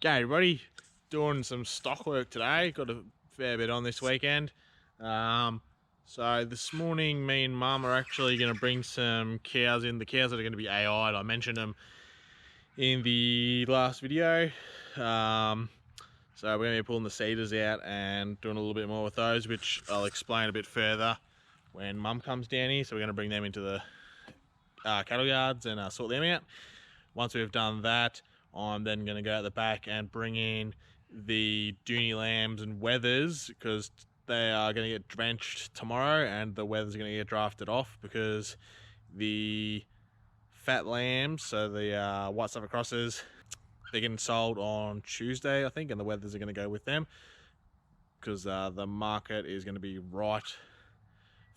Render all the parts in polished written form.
Okay, everybody, doing some stock work today. Got a fair bit on this weekend. So this morning, me and Mum are actually going to bring some cows in. The cows that are going to be AI'd. I mentioned them in the last video. So we're going to be pulling the cedars out and doing a little bit more with those, which I'll explain a bit further when Mum comes down here. So we're going to bring them into the cattle yards and sort them out. Once we've done that, I'm then going to go out the back and bring in the Dohne lambs and wethers, because they are going to get drenched tomorrow and the wethers are going to get drafted off, because the fat lambs, so the white suffer crosses, they're getting sold on Tuesday, I think, and the wethers are going to go with them, because the market is going to be right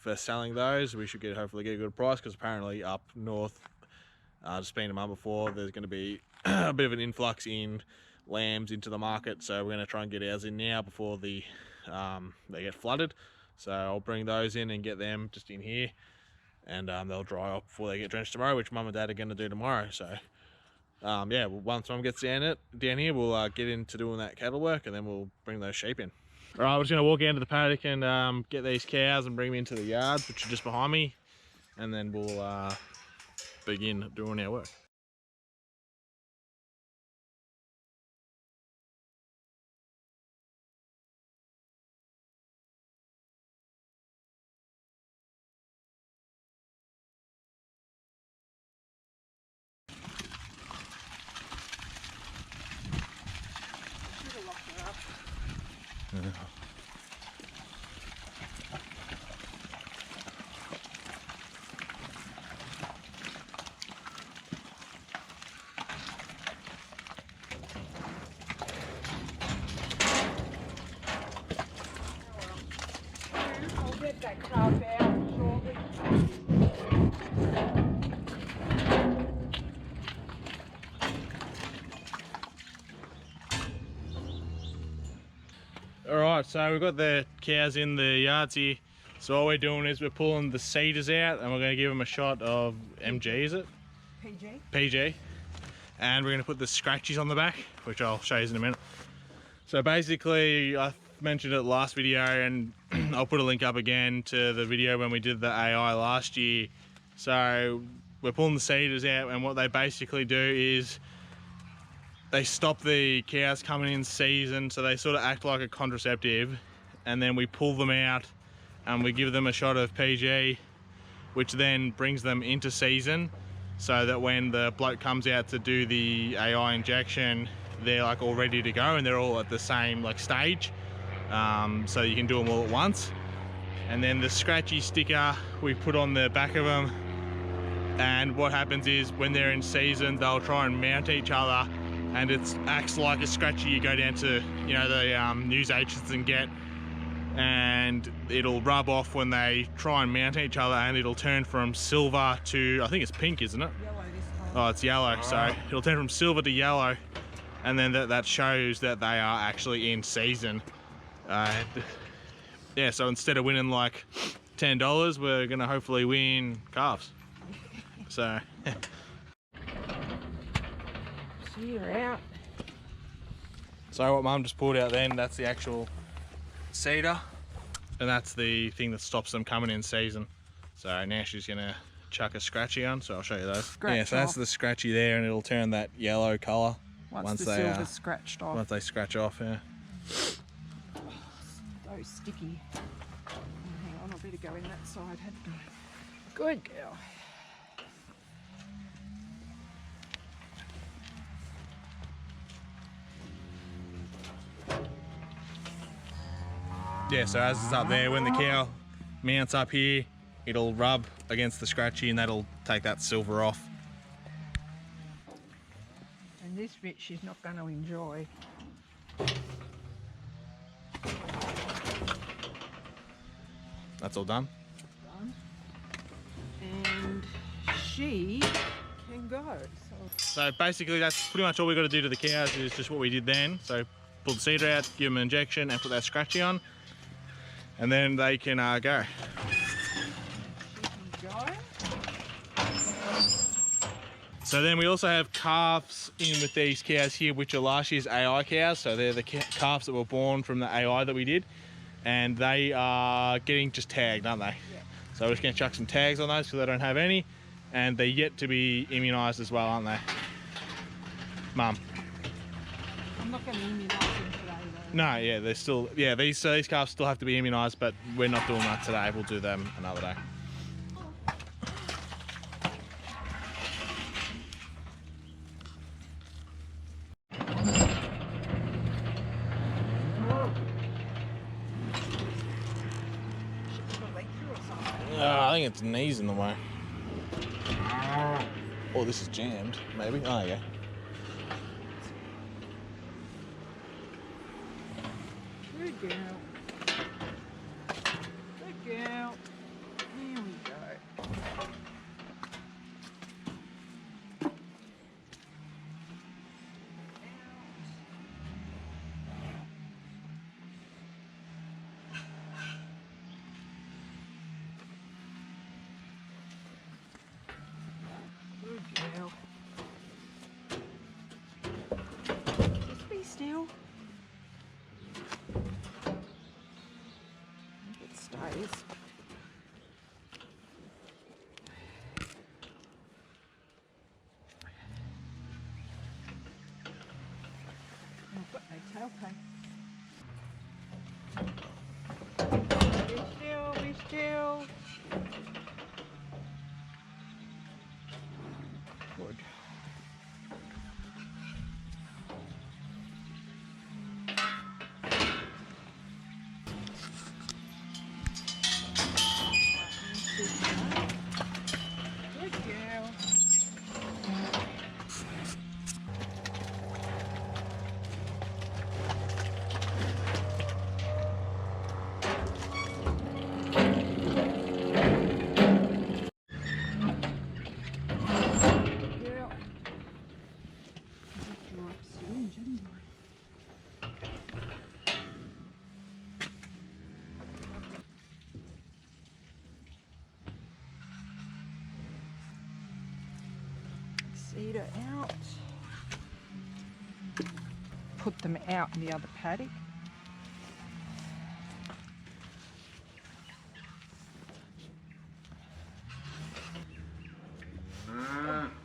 for selling those. We should hopefully get a good price, because apparently up north, just been a month before, there's going to be a bit of an influx in lambs into the market, so we're going to try and get ours in now before they get flooded. So I'll bring those in and get them just in here, and they'll dry up before they get drenched tomorrow, which Mum and Dad are going to do tomorrow. So yeah, once Mum gets down here, we'll get into doing that cattle work, and then we'll bring those sheep in. All right, we're just going to walk into the paddock and get these cows and bring them into the yards, which are just behind me, and then we'll begin doing our work. I'll get that carb out shortly. Alright, so we've got the cows in the yards here. So all we're doing is we're pulling the cedars out, and we're going to give them a shot of MG, is it? PG. PG. And we're going to put the scratchies on the back, which I'll show you in a minute. So basically, I mentioned it last video, and I'll put a link up again to the video when we did the AI last year. So we're pulling the cedars out, and what they basically do is they stop the cows coming in season, so they sort of act like a contraceptive, and then we pull them out and we give them a shot of PG, which then brings them into season, so that when the bloke comes out to do the AI injection, they're like all ready to go and they're all at the same like stage, so you can do them all at once. And then the scratchy sticker we put on the back of them, and what happens is when they're in season, they'll try and mount each other, and it acts like a scratchy you go down to, you know, the news agents and get, and it'll rub off when they try and mount each other, and it'll turn from silver to, I think it's pink, isn't it? Yellow this time. Oh, it's yellow. So it'll turn from silver to yellow, and then that shows that they are actually in season. Yeah, so instead of winning like $10, we're gonna hopefully win calves. So See, you're out. So what Mum just pulled out then, that's the actual cedar, and that's the thing that stops them coming in season. So now she's gonna chuck a scratchy on, so I'll show you those. Scratch yeah, so that's off. the scratchy there, and it'll turn that yellow colour Once the silver's scratched off. once they scratch off. Yeah. So sticky. Oh, hang on, I better go in that side. Had to go. Good girl. Yeah, so as it's up there, when the cow mounts up here, it'll rub against the scratchy, and that'll take that silver off. And this bit she's not going to enjoy. That's all done. Done. And she can go. So basically that's pretty much all we got to do to the cows, is just what we did then. So pull the cedar out, give them an injection, and put that scratchy on, and then they can go. She can go. So then we also have calves in with these cows here, which are last year's AI cows. So they're the calves that were born from the AI that we did. And they are getting just tagged, aren't they? Yeah. So we're just going to chuck some tags on those because they don't have any. And they're yet to be immunised as well, aren't they? Mum? I'm not going to immunise them today though. No, yeah, they're still... Yeah, these calves still have to be immunised, but we're not doing that today. We'll do them another day. I think its knees in the way. Oh, this is jammed, maybe. Oh, yeah. Good girl. Good girl. There we go. Good girl. Just be still. It stays. I've got no tail pain. Be still, be still. Good. Good girl. Girl. Just drop syringe, didn't I? Cedar out. Put them out in the other paddock.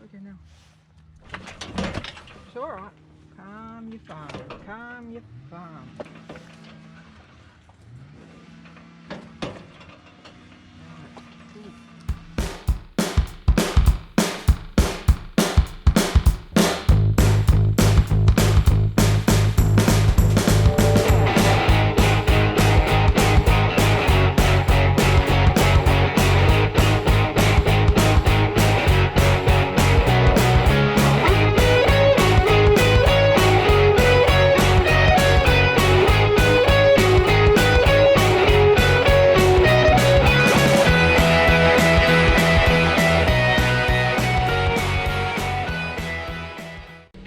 Okay, now. It's all right. Calm your farm. Calm your farm.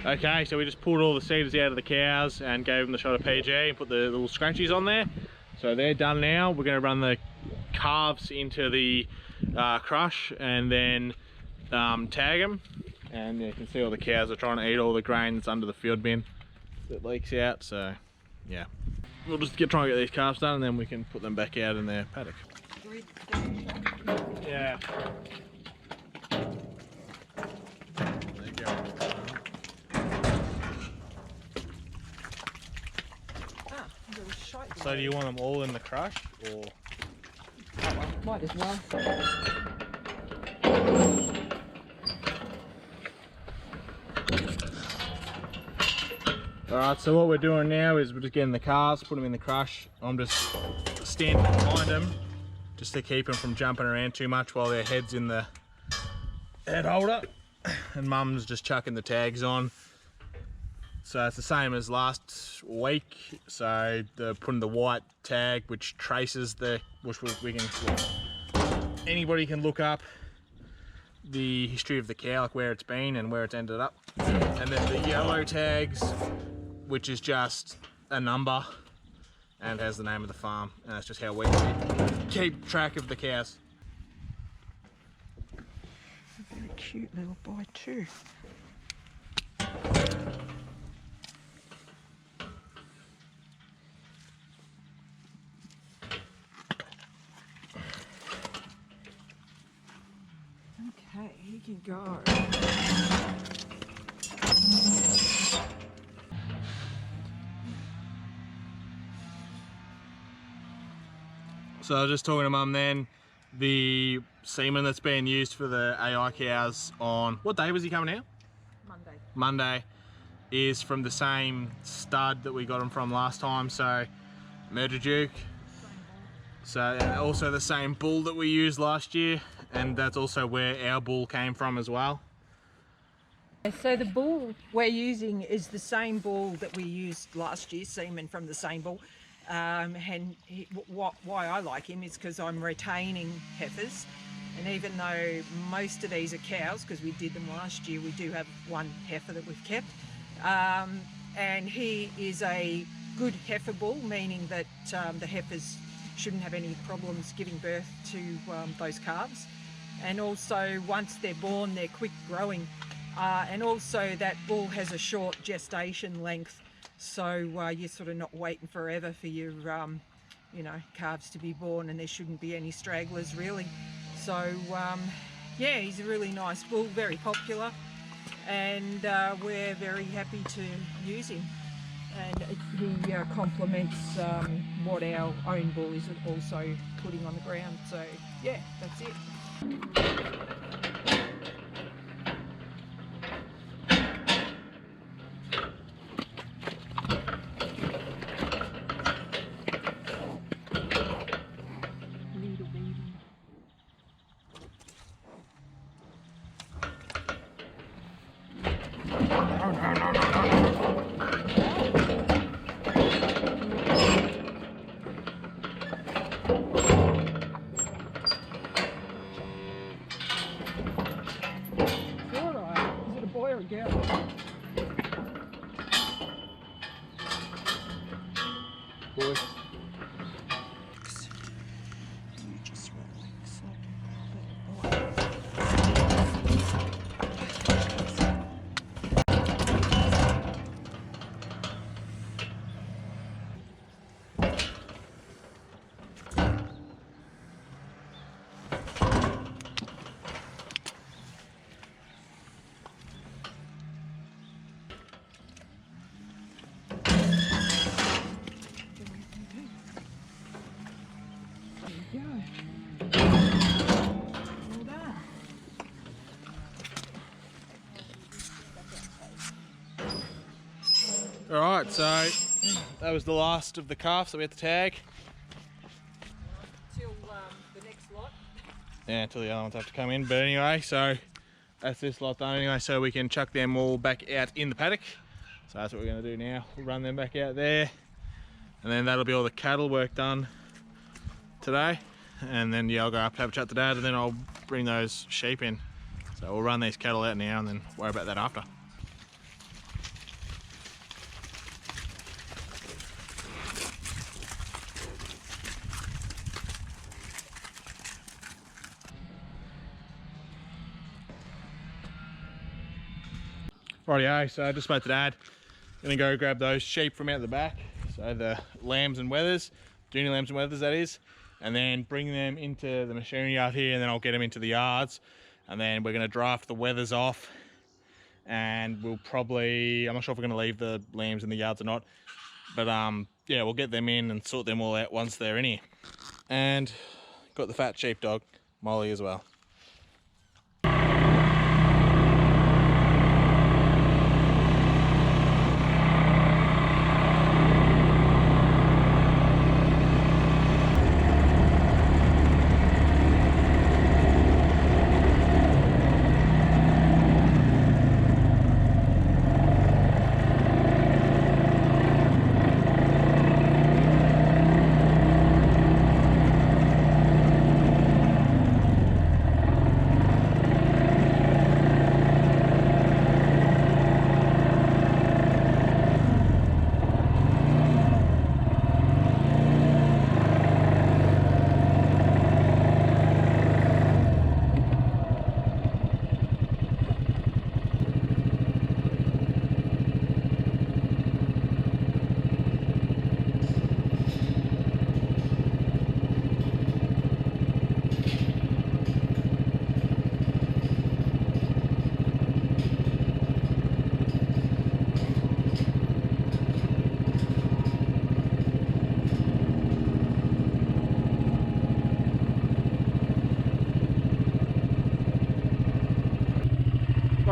Okay, so we just pulled all the cedars out of the cows and gave them the shot of PG and put the little scrunchies on there. So they're done now. We're going to run the calves into the crush and then tag them. And you can see all the cows are trying to eat all the grain that's under the field bin that leaks out. So yeah, we'll just try and get these calves done and then we can put them back out in their paddock. Yeah. There you go. So do you want them all in the crush, or? Oh, well, might as well. Alright, so what we're doing now is we're just getting the calves, put them in the crush. I'm just standing behind them just to keep them from jumping around too much while their head's in the head holder. And Mum's just chucking the tags on. So it's the same as last week. So they're putting the white tag which traces the, which we can, anybody can look up the history of the cow, like where it's been and where it's ended up. And then the yellow tags, which is just a number and has the name of the farm. And that's just how we keep track of the cows. cute little boy too. Okay, he can go. So I was just talking to Mum then, the semen that's being used for the AI cows on, what day was he coming out? Monday. Monday, is from the same stud that we got him from last time, so Murder Duke. So, and also the same bull that we used last year, and that's also where our bull came from as well. So the bull we're using is the same bull that we used last year, semen from the same bull. Why I like him is because I'm retaining heifers, and even though most of these are cows, because we did them last year, we do have one heifer that we've kept, and he is a good heifer bull, meaning that the heifers shouldn't have any problems giving birth to those calves. And also once they're born, they're quick growing, and also that bull has a short gestation length, so you're sort of not waiting forever for your you know, calves to be born, and there shouldn't be any stragglers really. So yeah, he's a really nice bull, very popular, and we're very happy to use him. And he complements what our own bull is also putting on the ground. So yeah, that's it. Little baby. Boy or girl? Boy. You just relax. Alright, so that was the last of the calves that we had to tag. Till the next lot. Yeah, until the other ones have to come in. But anyway, so that's this lot done anyway, so we can chuck them all back out in the paddock. So that's what we're going to do now. We'll run them back out there, and then that'll be all the cattle work done today. And then yeah, I'll go up to have a chat to Dad, and then I'll bring those sheep in. So we'll run these cattle out now and then worry about that after. Rightio, so I just spoke to Dad. Gonna go grab those sheep from out the back, so the lambs and wethers, Dohne lambs and wethers that is, and then bring them into the machinery yard here, and then I'll get them into the yards, and then we're gonna draft the wethers off, and we'll probably, I'm not sure if we're gonna leave the lambs in the yards or not, but yeah, we'll get them in and sort them all out once they're in here. And got the fat sheepdog, Molly, as well.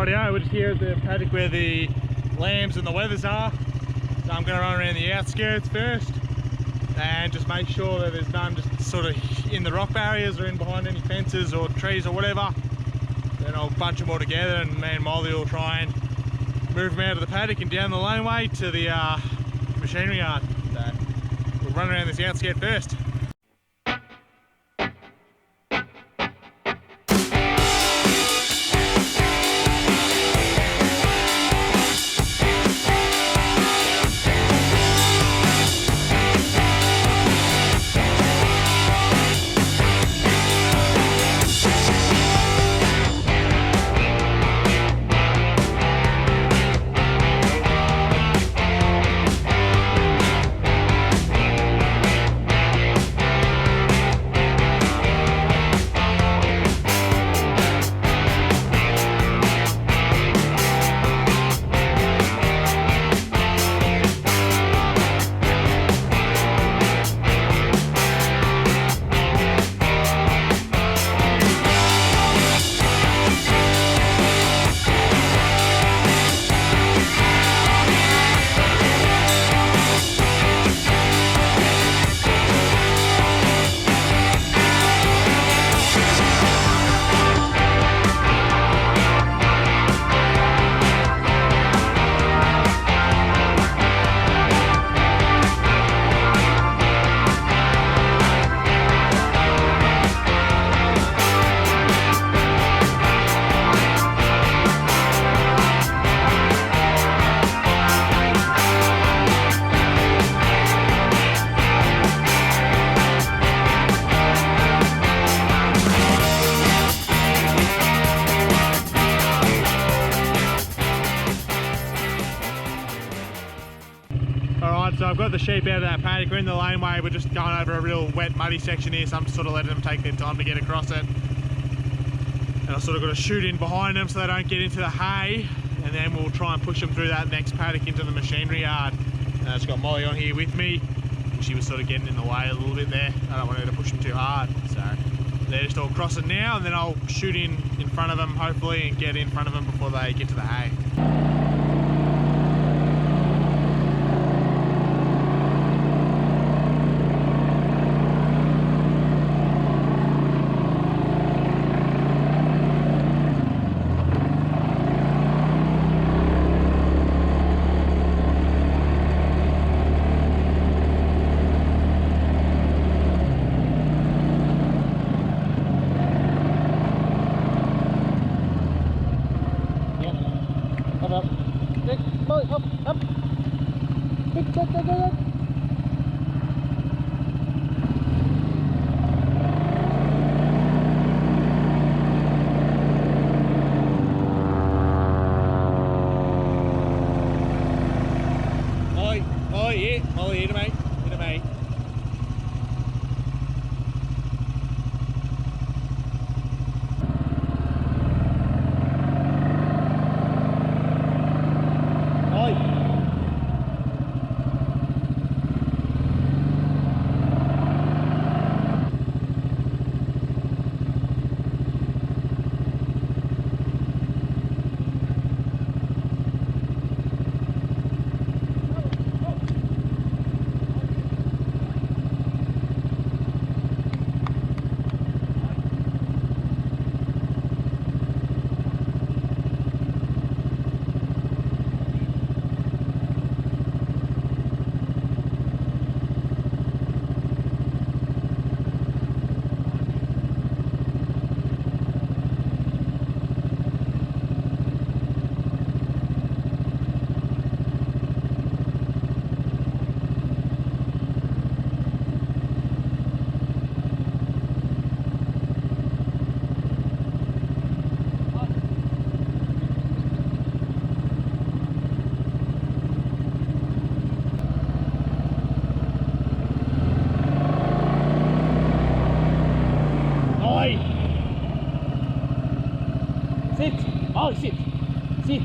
Rightio, we're just here at the paddock where the lambs and the wethers are. So I'm going to run around the outskirts first and just make sure that there's none just sort of in the rock barriers or in behind any fences or trees or whatever. Then I'll bunch them all together and me and Molly will try and move them out of the paddock and down the laneway to the machinery yard. So we'll run around this outskirt first. Alright, so I've got the sheep out of that paddock. We're in the laneway, we're just going over a real wet, muddy section here, so I'm sort of letting them take their time to get across it. And I've sort of got to shoot in behind them so they don't get into the hay, and then we'll try and push them through that next paddock into the machinery yard. And I've just got Molly on here with me, and she was sort of getting in the way a little bit there. I don't want her to push them too hard, so they're just all crossing now, and then I'll shoot in front of them, hopefully, and get in front of them before they get to the hay. Molly, hit him, mate. Hit him, mate. Sit! Oh, sit! Sit!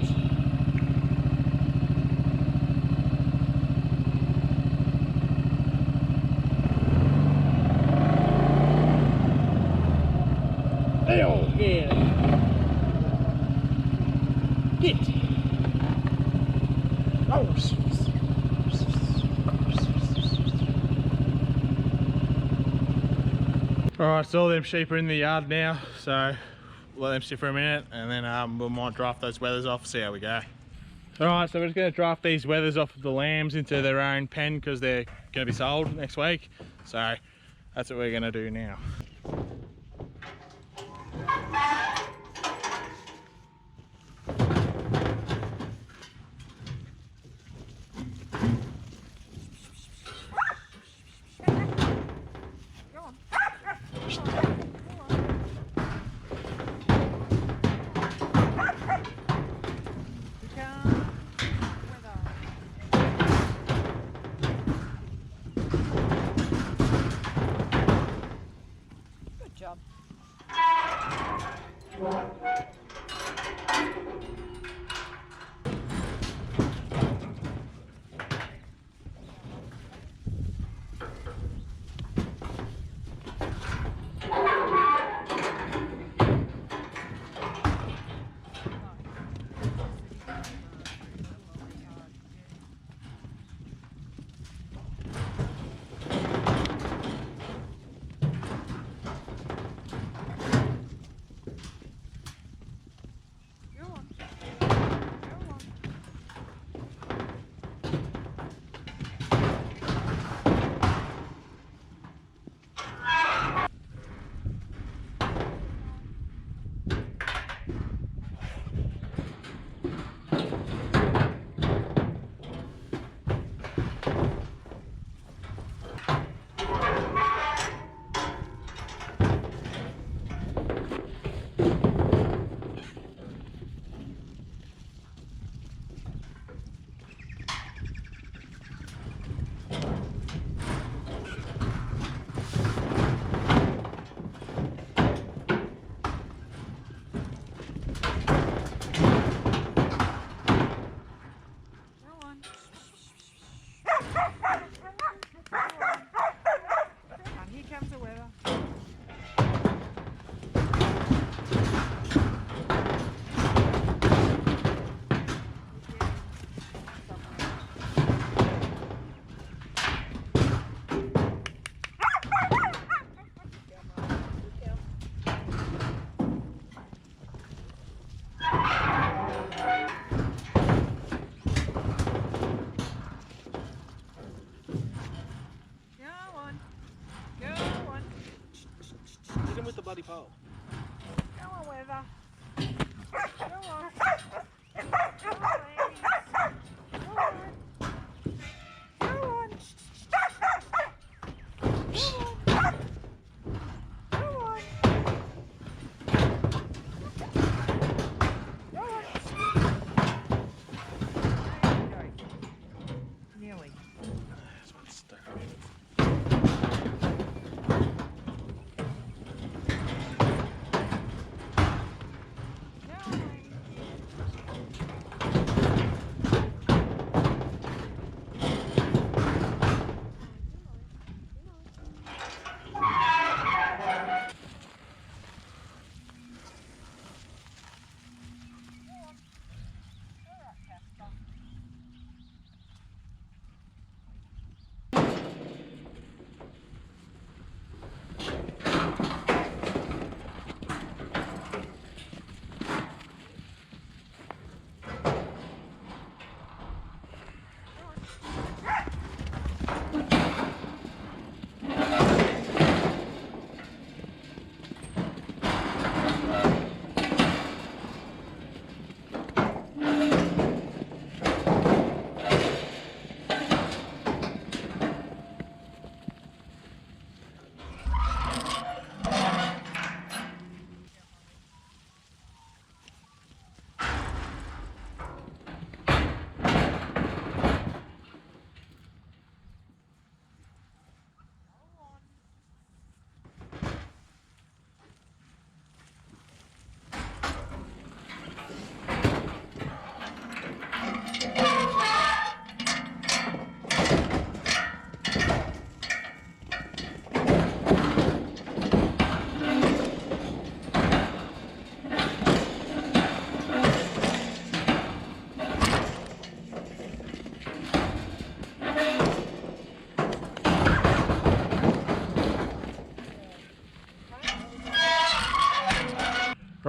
Oh, yeah! Alright, so all them sheep are in the yard now, so let them sit for a minute and then we might draft those wethers off, see how we go. Alright, so we're just going to draft these wethers off of the lambs into their own pen because they're going to be sold next week. So that's what we're going to do now.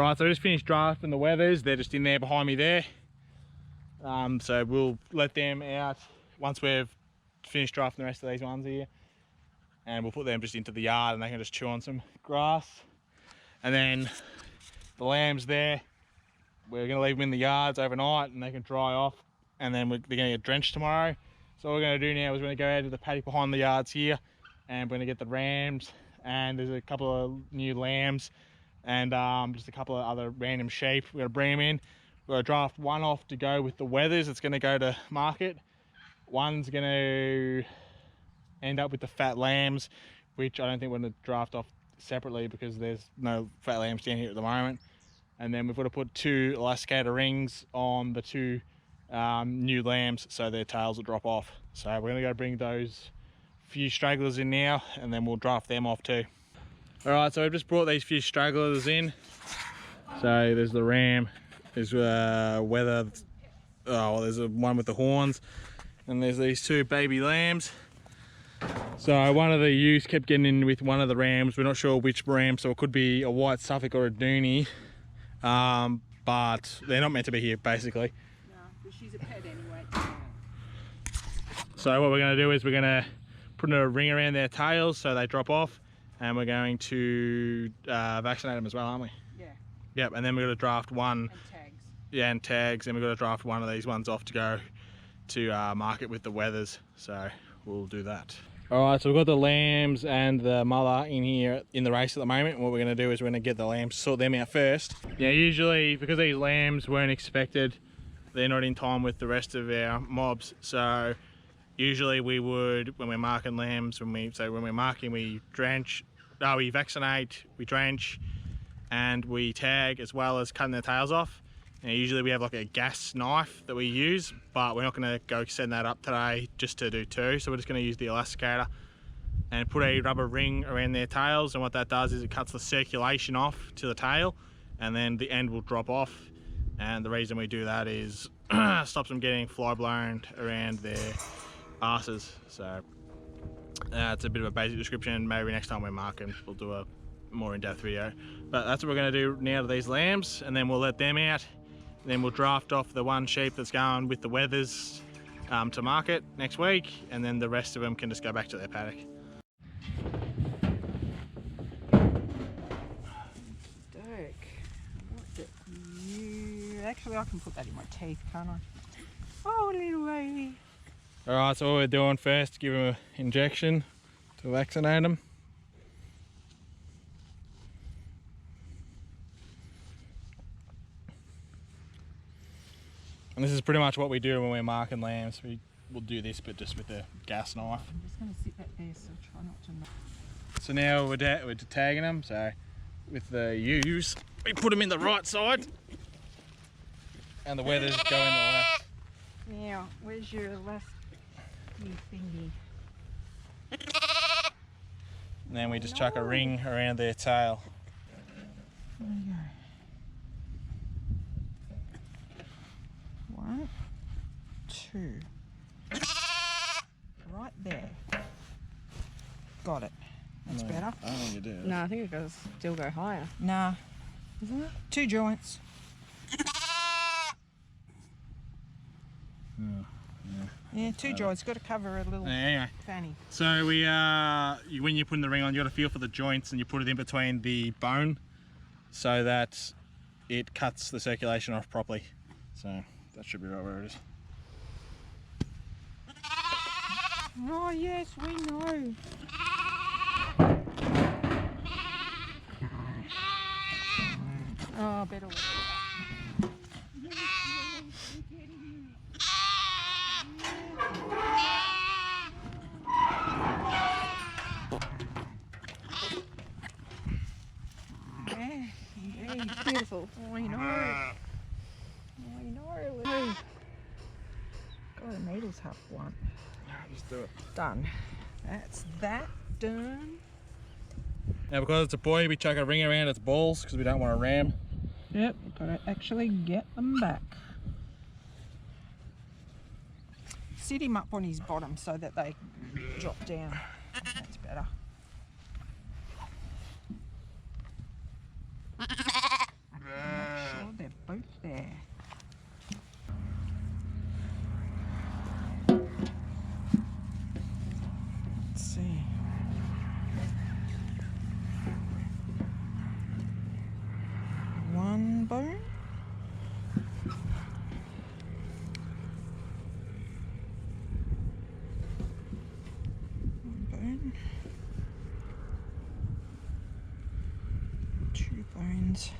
Right, so I just finished drafting the wethers. They're just in there behind me there. So we'll let them out once we've finished drafting the rest of these ones here. And we'll put them just into the yard and they can just chew on some grass. And then the lambs there, we're going to leave them in the yards overnight and they can dry off. And then they're going to get drenched tomorrow. So what we're going to do now is we're going to go out to the paddock behind the yards here and we're going to get the rams, and there's a couple of new lambs and just a couple of other random sheep. We're going to bring them in. We're going to draft one off to go with the wethers. It's going to go to market. One's going to end up with the fat lambs, which I don't think we're going to draft off separately because there's no fat lambs down here at the moment. And then we've got to put 2 elasticator rings on the 2 new lambs so their tails will drop off. So we're going to go bring those few stragglers in now and then we'll draft them off too. Alright, so I've just brought these few stragglers in. So there's the ram, there's wether, there's one with the horns, and there's these 2 baby lambs. So one of the ewes kept getting in with one of the rams. We're not sure which ram, so it could be a white Suffolk or a Dohne, but they're not meant to be here basically. No, but she's a pet anyway. So what we're going to do is we're going to put a ring around their tails so they drop off, and we're going to vaccinate them as well, aren't we? Yeah. Yep, and then we're going to draft one. And tags. Yeah, and tags, and we're going to draft one of these ones off to go to market with the wethers. So we'll do that. Alright, so we've got the lambs and the mother in here in the race at the moment. What we're going to do is we're going to get the lambs, sort them out first. Yeah, usually because these lambs weren't expected, they're not in time with the rest of our mobs. So usually we would, when we're marking lambs, when we're marking, we we vaccinate, we drench, and we tag as well as cutting their tails off. Now usually we have like a gas knife that we use, but we're not going to go send that up today just to do 2. So we're just going to use the elasticator and put a rubber ring around their tails, and what that does is it cuts the circulation off to the tail, and then the end will drop off. And the reason we do that is stops them getting fly blown around their asses. So it's a bit of a basic description. Maybe next time we're marking we'll do a more in-depth video, but that's what we're going to do now to these lambs, and then we'll let them out. Then we'll draft off the one sheep that's going with the wethers to market next week, and then the rest of them can just go back to their paddock. Dirk, what's it? Actually, I can put that in my teeth, can't I? Oh, little baby. Alright, so what we're doing first, give them an injection to vaccinate them. And this is pretty much what we do when we're marking lambs. We'll do this, but just with a gas knife. I'm just going to sit that there, so try not to knock. So now we're tagging them. So with the ewes, we put them in the right side, and the wethers go in the left. Now, where's your left thingy? And then we just chuck a ring around their tail. There you go. 1, 2. Right there. Got it. That's better. I don't think you do. No, I think it goes still go higher. Nah. Isn't it? 2 joints. Yeah, 2 joints. Got to cover a little Anyway, fanny. so we when you're putting the ring on, you got to feel for the joints and you put it in between the bone so that it cuts the circulation off properly. So that should be right where it is. Oh yes, we know. Oh, better. Yeah, indeed. Beautiful. Oh, I know. I know. God, the needles have one. Just do it. Done. That's that done. Now because it's a boy, we chuck a ring around its balls because we don't want to ram. Yep, gotta actually get them back. Sit him up on his bottom so that they drop down. That's better. bones.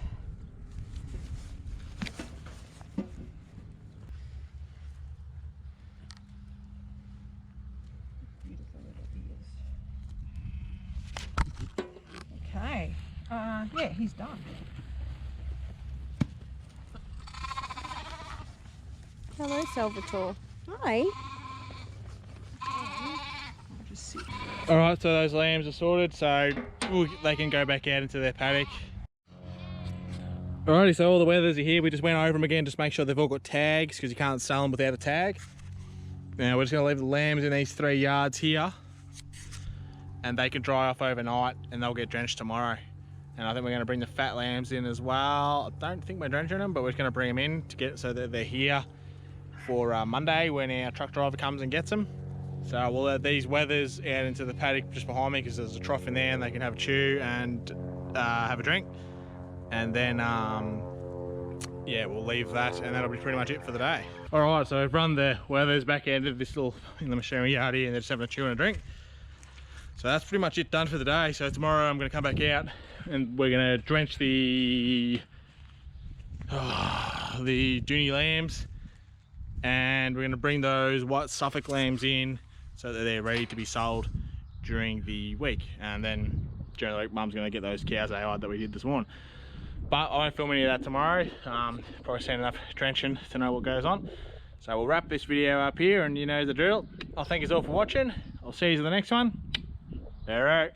Okay, yeah, he's done. Hello, Salvatore. Hi. I'll just sit. All right, so those lambs are sorted, so they can go back out into their paddock. Alrighty, so all the wethers are here. We just went over them again, just make sure they've all got tags because you can't sell them without a tag. Now we're just gonna leave the lambs in these 3 yards here, and they can dry off overnight, and they'll get drenched tomorrow. And I think we're gonna bring the fat lambs in as well. I don't think we're drenching them, but we're just gonna bring them in to get so that they're here for Monday when our truck driver comes and gets them. So we'll let these wethers out into the paddock just behind me because there's a trough in there and they can have a chew and have a drink. And then, yeah, we'll leave that and that'll be pretty much it for the day. All right, so we've run the wethers back out of this little, in the machinery yard here, and they're just having a chew and a drink. So that's pretty much it done for the day. So tomorrow I'm gonna come back out and we're gonna drench the Dohne lambs, and we're gonna bring those white Suffolk lambs in so that they're ready to be sold during the week. And then during the week, Mum's gonna get those cows AI'd that we did this morning. But I won't film any of that tomorrow. Probably seen enough drenching to know what goes on. So we'll wrap this video up here, and you know the drill. I'll thank you all for watching. I'll see you in the next one. All right.